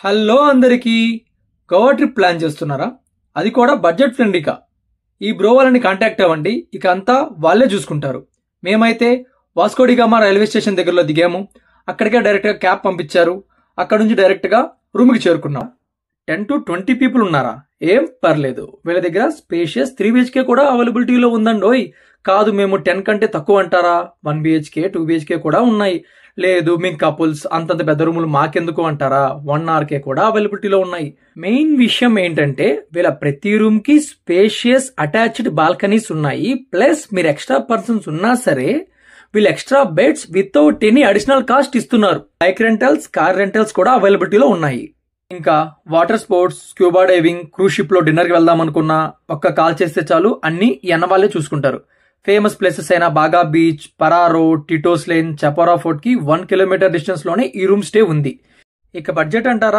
Hello అందరికీ. Goa trip plan చేస్తున్నారా? అది కూడా బడ్జెట్ ఫ్రెండ్లీగా. ఈ బ్రో వాళ్ళని కాంటాక్ట్ అవ్వండి, ఇక అంతా వాళ్ళే చూసుకుంటారు. మేమైతే వాస్కోడిగామా రైల్వే స్టేషన్ దగ్గరలో దిగాము. అక్కడికే డైరెక్ట్గా క్యాబ్ పంపించారు. అక్కడ నుంచి డైరెక్ట్గా రూమ్కి చేరుకున్నాం. 10 to 20 పీపుల్ ఉన్నారా? ఏం పర్లేదు, వీళ్ళ దగ్గర స్పేషియస్ 3 BHK కూడా అవైలబిలిటీలో ఉందండోయ్. కాదు మేము 10 కంటే తక్కువ అంటారా? 1 BHK 2 BHK కూడా ఉన్నాయి. లేదు మేము కపుల్స్ అంతంత పెద్ద రూములు మాకెందుకు అంటారా? 1 RK కూడా అవైలబిలిటీలో ఉన్నాయి. మెయిన్ విషయం ఏంటంటే వీళ్ళ ప్రతి రూమ్ కి స్పేషియస్ అటాచ్డ్ బాల్కనీస్ ఉన్నాయి. ప్లస్ మీరు ఎక్స్ట్రా పర్సన్స్ ఉన్నా సరే వీళ్ళు extra beds without any additional cost ఇస్తున్నారు. బైక్ రెంటల్స్, కార్ రెంటల్స్ కూడా అవైలబిలిటీలో ఉన్నాయి. ఇంకా water sports, scuba diving, cruise ship లో డిన్నర్ కి వెళ్దాం అనుకున్నా ఒక్క కాల్ చేస్తే చాలు, అన్ని ఎన్న వాళ్ళే చూసుకుంటారు. ఫేమస్ ప్లేసెస్ అయిన బాగా బీచ్, పరారో, టిటోస్ లేన్, చపోరా ఫోర్ట్ కి 1 కిలోమీటర్ డిస్టెన్స్ లోనే ఈ రూమ్ స్టే ఉంది. ఇక బడ్జెట్ అంటారా?